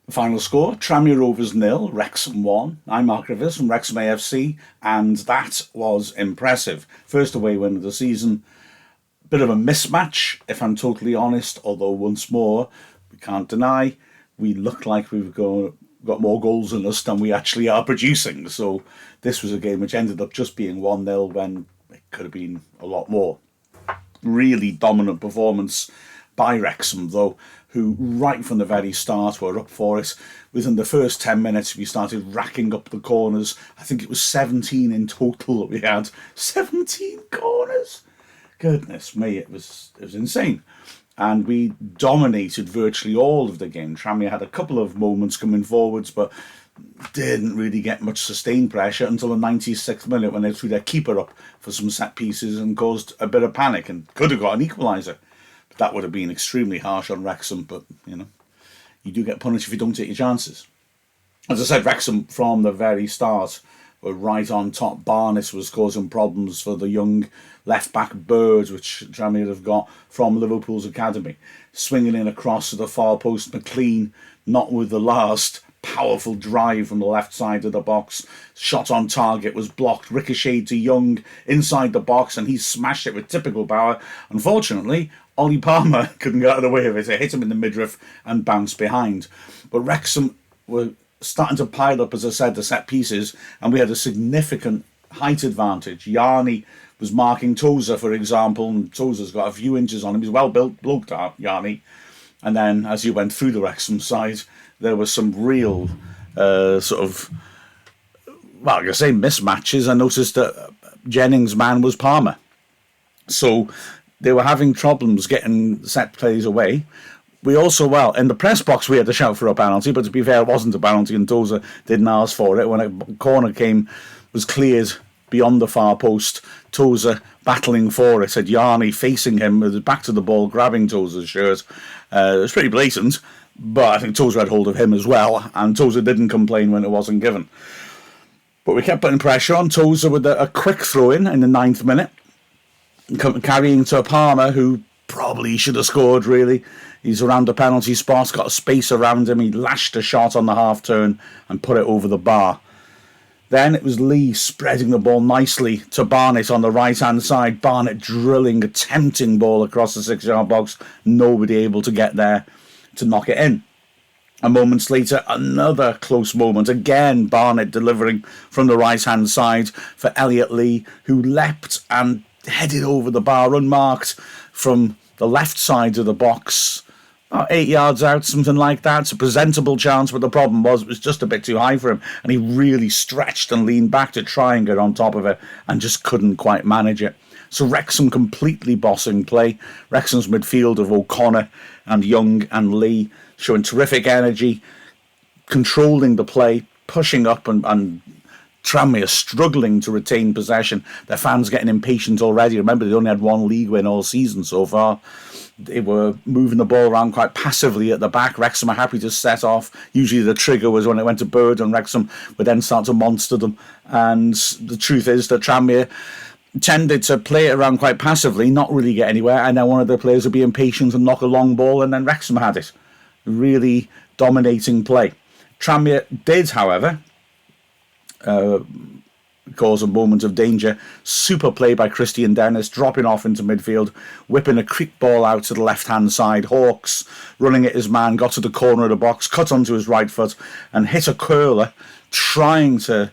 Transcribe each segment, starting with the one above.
Final score, Tranmere Rovers 0, Wrexham 1. I'm Mark Griffiths from Wrexham AFC, and that was impressive. First away win of the season. Bit of a mismatch, if I'm totally honest, although once more, we can't deny, we look like got more goals in us than we actually are producing. So this was a game which ended up just being 1-0 when it could have been a lot more. Really dominant performance by Wrexham, though, who right from the very start were up for it. Within the first 10 minutes, we started racking up the corners. I think it was 17 in total that we had. 17 corners! Goodness me, it was insane. And we dominated virtually all of the game. Tranmere had a couple of moments coming forwards, but didn't really get much sustained pressure until the 96th minute when they threw their keeper up for some set pieces and caused a bit of panic and could have got an equaliser. But that would have been extremely harsh on Wrexham, but, you do get punished if you don't take your chances. As I said, Wrexham from the very start were right on top. Barnes was causing problems for the young left-back Bird, which Tranmere have got from Liverpool's academy. Swinging in across to the far post, McLean, not with the last powerful drive from the left side of the box. Shot on target was blocked, ricocheted to Young inside the box, and he smashed it with typical power. Unfortunately, Ollie Palmer couldn't get out of the way of it. It hit him in the midriff and bounced behind. But Wrexham were starting to pile up, as I said, the set pieces, and we had a significant height advantage. Yarni was marking Tozer, for example, and Tozer's got a few inches on him. He's well built bloke, Yarni. And then as you went through the Wrexham side, there was some real mismatches. I noticed that Jennings' man was Palmer. So they were having problems getting set plays away. We also, in the press box, we had to shout for a penalty, but to be fair, it wasn't a penalty, and Tozer didn't ask for it. When a corner was cleared beyond the far post, Tozer battling for it, had Yarni facing him with his back to the ball, grabbing Tozer's shirt. It was pretty blatant, but I think Tozer had hold of him as well, and Tozer didn't complain when it wasn't given. But we kept putting pressure on Tozer with a quick throw-in the 9th minute, carrying to Palmer, who probably should have scored, really. He's around the penalty spot, got a space around him. He lashed a shot on the half-turn and put it over the bar. Then it was Lee spreading the ball nicely to Barnett on the right-hand side. Barnett drilling a tempting ball across the 6-yard box. Nobody able to get there to knock it in. And moments later, another close moment. Again, Barnett delivering from the right-hand side for Elliot Lee, who leapt and headed over the bar unmarked from the left side of the box. About 8 yards out, something like that. It's a presentable chance, but the problem was it was just a bit too high for him, and he really stretched and leaned back to try and get on top of it and just couldn't quite manage it. So Wrexham completely bossing play. Wrexham's midfield of O'Connor and Young and Lee showing terrific energy, controlling the play, pushing up, and Tranmere struggling to retain possession. Their fans getting impatient already. Remember, they only had one league win all season so far. They were moving the ball around quite passively at the back. Wrexham are happy to set off. Usually the trigger was when it went to Bird, and Wrexham would then start to monster them. And the truth is that Tranmere tended to play it around quite passively, not really get anywhere, and then one of the players would be impatient and knock a long ball, and then Wrexham had it. Really dominating play. Tranmere did, however, cause a moment of danger. Super play by Christian Dennis, dropping off into midfield, whipping a quick ball out to the left-hand side. Hawkes running at his man, got to the corner of the box, cut onto his right foot, and hit a curler, trying to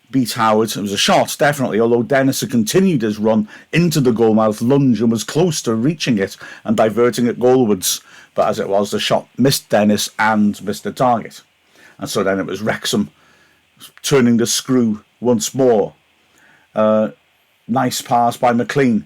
beat Howard. It was a shot, definitely, although Dennis had continued his run into the goalmouth lunge and was close to reaching it and diverting it goalwards. But as it was, the shot missed Dennis and missed the target. And so then it was Wrexham turning the screw once more. Nice pass by McLean,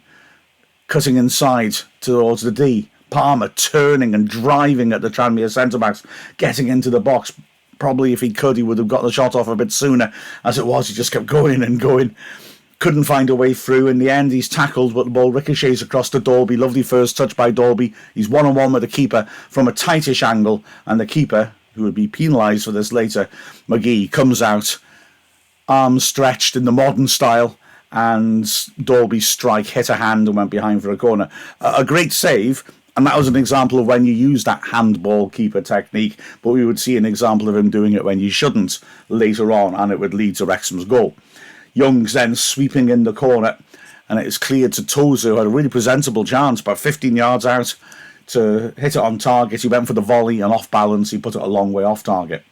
cutting inside towards the D. Palmer turning and driving at the Tranmere centre-backs, getting into the box. Probably if he could, he would have got the shot off a bit sooner. As it was, he just kept going and going. Couldn't find a way through. In the end, he's tackled, but the ball ricochets across to Dalby. Lovely first touch by Dalby. He's one-on-one with the keeper from a tightish angle, and the keeper, who would be penalised for this later, McGee, comes out, arms stretched in the modern style, and Dalby's strike hit a hand and went behind for a corner. A great save, And that was an example of when you use that handball keeper technique, but we would see an example of him doing it when you shouldn't later on, and it would lead to Wrexham's goal. Young's then sweeping in the corner, and it is cleared to Tozer, who had a really presentable chance, about 15 yards out, to hit it on target. He went for the volley, and off balance, he put it a long way off target.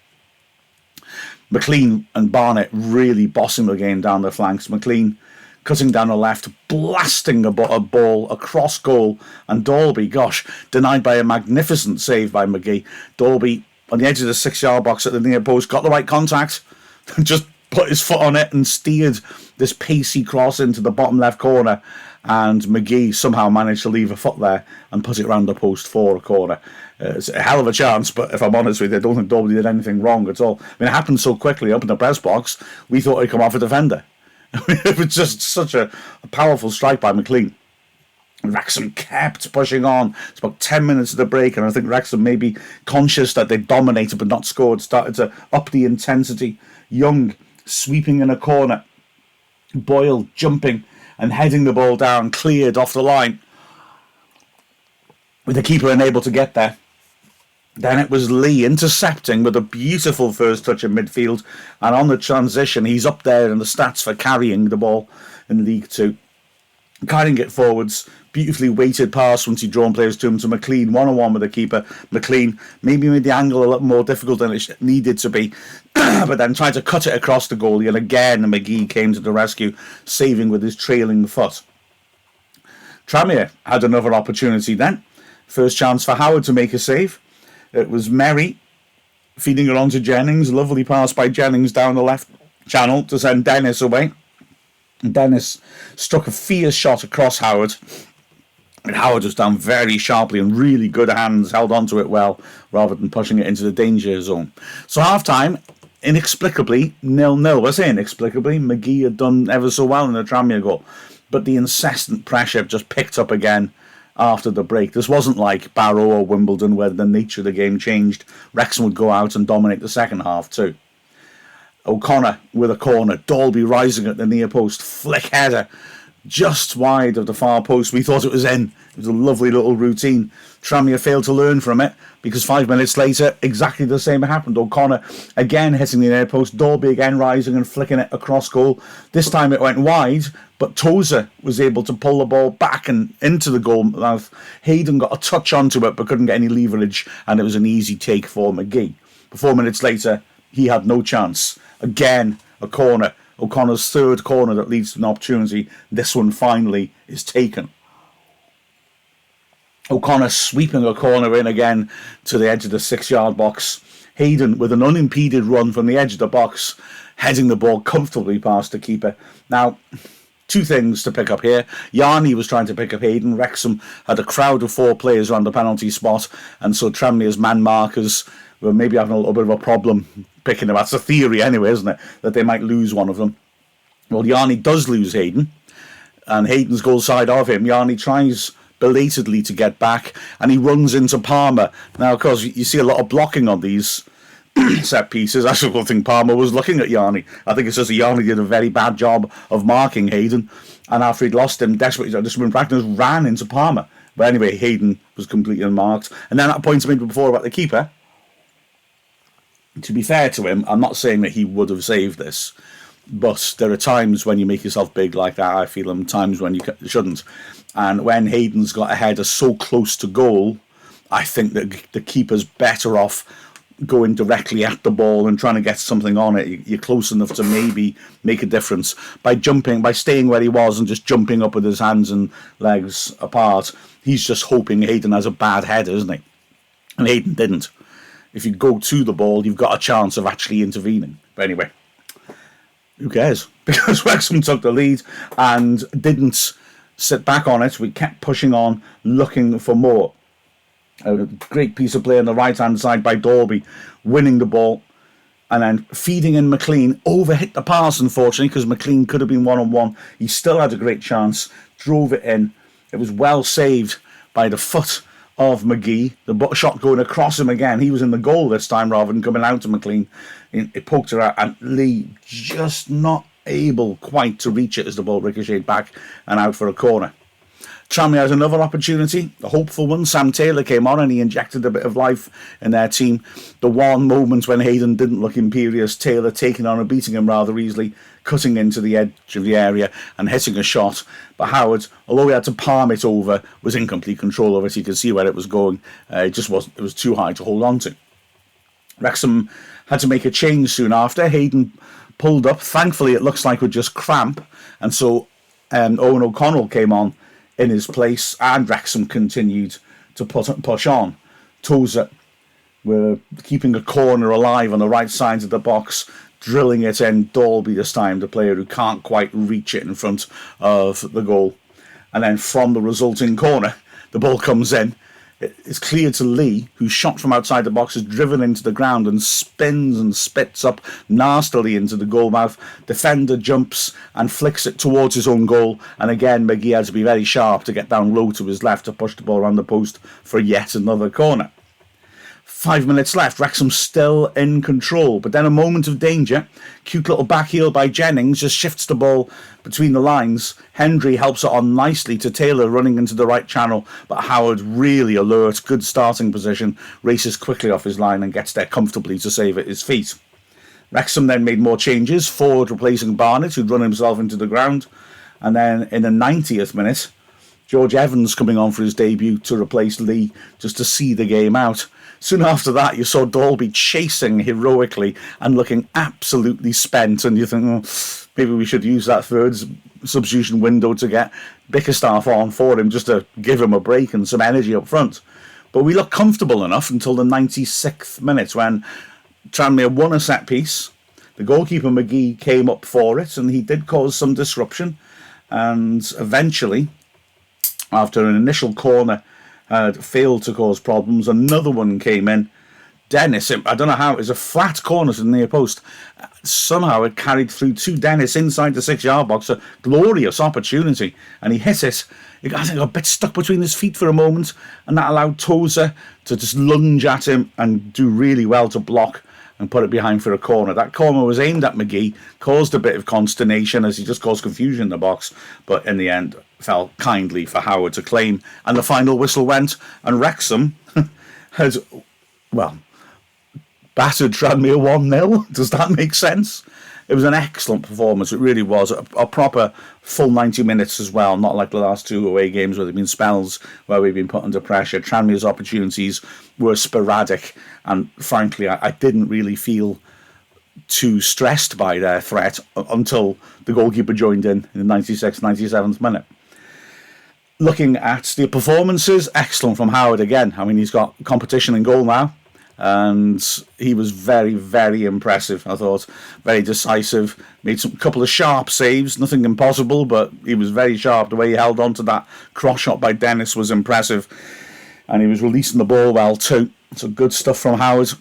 McLean and Barnett really bossing the game down the flanks. McLean cutting down the left, blasting a ball across goal, and Dalby, gosh, denied by a magnificent save by McGee. Dalby, on the edge of the 6-yard box at the near post, got the right contact, just put his foot on it and steered this pacey cross into the bottom left corner, and McGee somehow managed to leave a foot there and put it round the post for a corner. It's a hell of a chance, but if I'm honest with you, I don't think Dalby did anything wrong at all. I mean, it happened so quickly up in the press box, we thought he'd come off a defender. It was just such a powerful strike by McLean. Wrexham kept pushing on. It's about 10 minutes of the break, and I think Wrexham, maybe conscious that they dominated but not scored, started to up the intensity. Young sweeping in a corner. Boyle jumping and heading the ball down, cleared off the line, with the keeper unable to get there. Then it was Lee intercepting with a beautiful first touch in midfield, and on the transition, he's up there in the stats for carrying the ball in League Two. Carrying it forwards, beautifully weighted pass once he'd drawn players to him, to McLean, one-on-one with the keeper. McLean maybe made the angle a little more difficult than it needed to be, but then tried to cut it across the goalie, and again McGee came to the rescue, saving with his trailing foot. Tranmere had another opportunity then. First chance for Howard to make a save. It was Merry feeding it on to Jennings. Lovely pass by Jennings down the left channel to send Dennis away. And Dennis struck a fierce shot across Howard. And Howard was down very sharply, and really good hands held onto it well, rather than pushing it into the danger zone. So half-time, inexplicably, 0-0. I say inexplicably, McGee had done ever so well in the Tranmere goal. But the incessant pressure just picked up again after the break. This wasn't like Barrow or Wimbledon, where the nature of the game changed. Wrexham would go out and dominate the second half too. O'Connor with a corner. Dalby rising at the near post. Flick header just wide of the far post. We thought it was in. It was a lovely little routine. Tranmere failed to learn from it, because 5 minutes later, exactly the same happened. O'Connor again hitting the near post. Dalby again rising and flicking it across goal. This time it went wide, but Tozer was able to pull the ball back and into the goal mouth. Hayden got a touch onto it, but couldn't get any leverage, and it was an easy take for McGee. But 4 minutes later, he had no chance. Again, a corner. O'Connor's third corner that leads to an opportunity. This one finally is taken. O'Connor sweeping a corner in again to the edge of the 6-yard box. Hayden with an unimpeded run from the edge of the box, heading the ball comfortably past the keeper. Now, two things to pick up here. Yarni was trying to pick up Hayden. Wrexham had a crowd of 4 players around the penalty spot, and so Tranmere's man markers were maybe having a little bit of a problem picking them. That's a theory anyway, isn't it? That they might lose one of them. Well, Yarni does lose Hayden, and Hayden's goal side of him. Yarni tries belatedly to get back, and he runs into Palmer. Now, of course, you see a lot of blocking on these set pieces. I still think Palmer was looking at Yarni. I think it's just that Yarni did a very bad job of marking Hayden, and after he'd lost him, desperately just ran into Palmer. But anyway, Hayden was completely unmarked. And then that point I made before about the keeper, to be fair to him, I'm not saying that he would have saved this, but there are times when you make yourself big like that, I feel, and times when you shouldn't. And when Hayden's got a header so close to goal, I think that the keeper's better off going directly at the ball and trying to get something on it. You're close enough to maybe make a difference. By staying where he was and just jumping up with his hands and legs apart, he's just hoping Hayden has a bad header, isn't he? And Hayden didn't. If you go to the ball, you've got a chance of actually intervening. But anyway, who cares? Because Wrexham took the lead and didn't sit back on it. We kept pushing on, looking for more. A great piece of play on the right-hand side by Dalby, winning the ball, and then feeding in McLean. Overhit the pass, unfortunately, because McLean could have been one-on-one. He still had a great chance, drove it in. It was well saved by the foot of McGee. The shot going across him again. He was in the goal this time rather than coming out to McLean. It poked her out, and Lee just not able quite to reach it as the ball ricocheted back and out for a corner. Tranmere had another opportunity, a hopeful one. Sam Taylor came on and he injected a bit of life in their team. The one moment when Hayden didn't look imperious, Taylor taking on and beating him rather easily, cutting into the edge of the area and hitting a shot. But Howard, although he had to palm it over, was in complete control of it. You could see where it was going. It was too high to hold on to. Wrexham had to make a change soon after. Hayden pulled up. Thankfully, it looks like it would just cramp. And so Owen O'Connell came on in his place, and Wrexham continued to push on. Tozer were keeping a corner alive on the right side of the box, drilling it in. Dalby this time, the player who can't quite reach it in front of the goal. And then from the resulting corner, the ball comes in. It's cleared to Lee, who shot from outside the box, is driven into the ground and spins and spits up nastily into the goal mouth. Defender jumps and flicks it towards his own goal. And again, McGee had to be very sharp to get down low to his left to push the ball around the post for yet another corner. 5 minutes left, Wrexham still in control, but then a moment of danger. Cute little back heel by Jennings just shifts the ball between the lines. Hendry helps it on nicely to Taylor running into the right channel, but Howard really alert, good starting position, races quickly off his line and gets there comfortably to save at his feet. Wrexham then made more changes, Ford replacing Barnett, who'd run himself into the ground, and then in the 90th minute, George Evans coming on for his debut to replace Lee just to see the game out. Soon after that, you saw Dalby chasing heroically and looking absolutely spent. And you think, oh, maybe we should use that third substitution window to get Bickerstaff on for him, just to give him a break and some energy up front. But we looked comfortable enough until the 96th minute when Tranmere won a set piece. The goalkeeper McGee came up for it and he did cause some disruption. And eventually, after an initial corner had failed to cause problems, another one came in. Dennis, I don't know how, it was a flat corner to the near post. Somehow it carried through to Dennis inside the 6-yard box. A glorious opportunity. And he hit it. I think a bit stuck between his feet for a moment. And that allowed Tozer to just lunge at him and do really well to block and put it behind for a corner. That corner was aimed at McGee, caused a bit of consternation as he just caused confusion in the box, but in the end fell kindly for Howard to claim. And the final whistle went, and Wrexham had, well, battered Tranmere 1-0. Does that make sense? It was an excellent performance. It really was. A proper full 90 minutes as well, not like the last two away games where there have been spells where we've been put under pressure. Tranmere's opportunities were sporadic, and frankly, I didn't really feel too stressed by their threat until the goalkeeper joined in the 96th, 97th minute. Looking at the performances, excellent from Howard again. I mean, he's got competition in goal now. And he was very, very impressive, I thought. Very decisive. Made some couple of sharp saves. Nothing impossible, but he was very sharp. The way he held on to that cross shot by Dennis was impressive. And he was releasing the ball well too. So good stuff from Howard.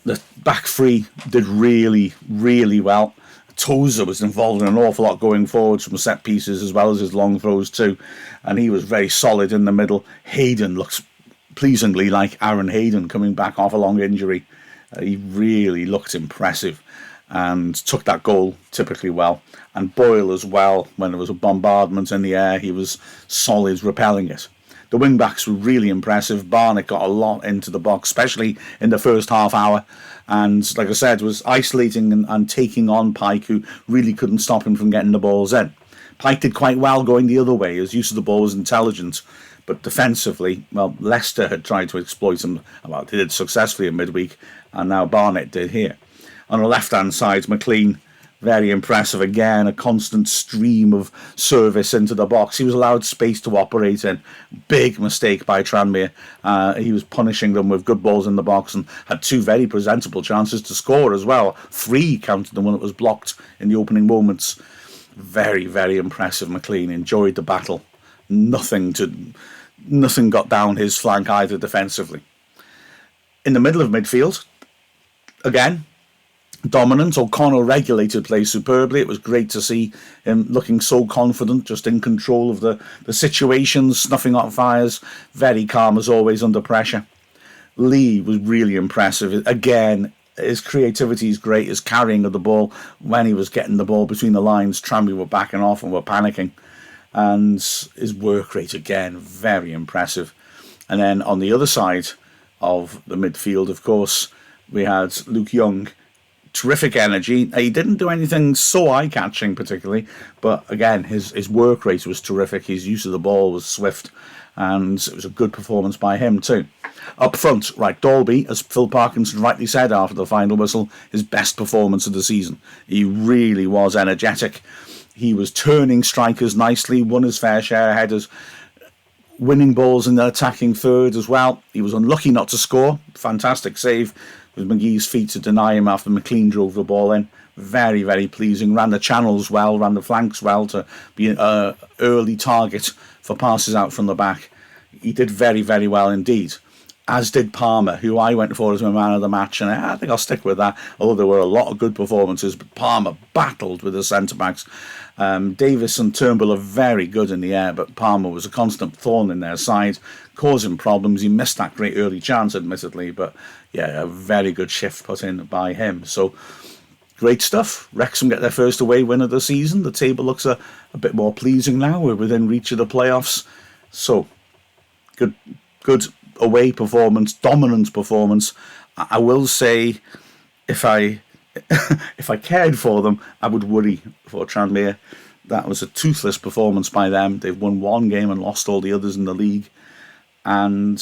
The back three did really, really well. Tozer was involved in an awful lot going forwards from set pieces as well as his long throws too. And he was very solid in the middle. Hayden looks pleasingly like Aaron Hayden coming back off a long injury. He really looked impressive and took that goal typically well. And Boyle as well, when there was a bombardment in the air, he was solid repelling it. The wing-backs were really impressive. Barnett got a lot into the box, especially in the first half hour. And like I said, was isolating and taking on Pike, who really couldn't stop him from getting the balls in. Pike did quite well going the other way. His use of the ball was intelligent. But defensively, well, Leicester had tried to exploit him. Well, they did successfully in midweek, and now Barnett did here. On the left-hand side, McLean, very impressive again, a constant stream of service into the box. He was allowed space to operate in. Big mistake by Tranmere. He was punishing them with good balls in the box and had two very presentable chances to score as well. 3 counted the one that was blocked in the opening moments. Very, very impressive, McLean. Enjoyed the battle. Nothing got down his flank either defensively. In the middle of midfield, again, dominant. O'Connell regulated play superbly. It was great to see him looking so confident, just in control of the situations, snuffing out fires, very calm as always under pressure. Lee was really impressive. Again, his creativity is great, his carrying of the ball when he was getting the ball between the lines. Tranmere were backing off and were panicking. and his work rate again, very impressive. And then on the other side of the midfield, of course, we had Luke Young. Terrific energy. He didn't do anything so eye-catching particularly, but again, his work rate was terrific. His use of the ball was swift, and it was a good performance by him too. Up front, right, Dalby, as Phil Parkinson rightly said after the final whistle, his best performance of the season. He really was energetic. He was turning strikers nicely, won his fair share of headers, winning balls in the attacking third as well. He was unlucky not to score. Fantastic save with McGee's feet to deny him after McLean drove the ball in. Very, very pleasing. Ran the channels well, ran the flanks well to be an early target for passes out from the back. He did very, very well indeed. As did Palmer, who I went for as my man of the match, and I think I'll stick with that, although there were a lot of good performances, but Palmer battled with the centre-backs. Davis and Turnbull are very good in the air, but Palmer was a constant thorn in their side, causing problems. He missed that great early chance, admittedly, but yeah, a very good shift put in by him. So, great stuff. Wrexham get their first away win of the season. The table looks a bit more pleasing now. We're within reach of the playoffs. So, good away performance, dominant performance. I will say, if I cared for them, I would worry for Tranmere. That was a toothless performance by them. They've won one game and lost all the others in the league. And,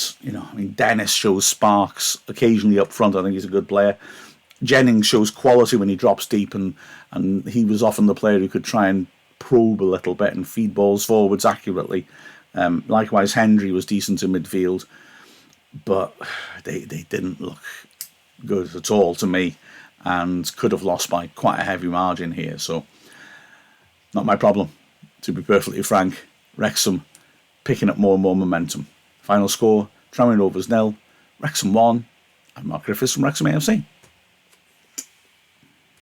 Dennis shows sparks occasionally up front. I think he's a good player. Jennings shows quality when he drops deep, and he was often the player who could try and probe a little bit and feed balls forwards accurately. Likewise, Hendry was decent in midfield, but they didn't look good at all to me, and could have lost by quite a heavy margin here. So, not my problem, to be perfectly frank. Wrexham picking up more and more momentum. Final score, Tranmere Rovers 0, Wrexham 1. I'm Mark Griffiths from Wrexham AFC.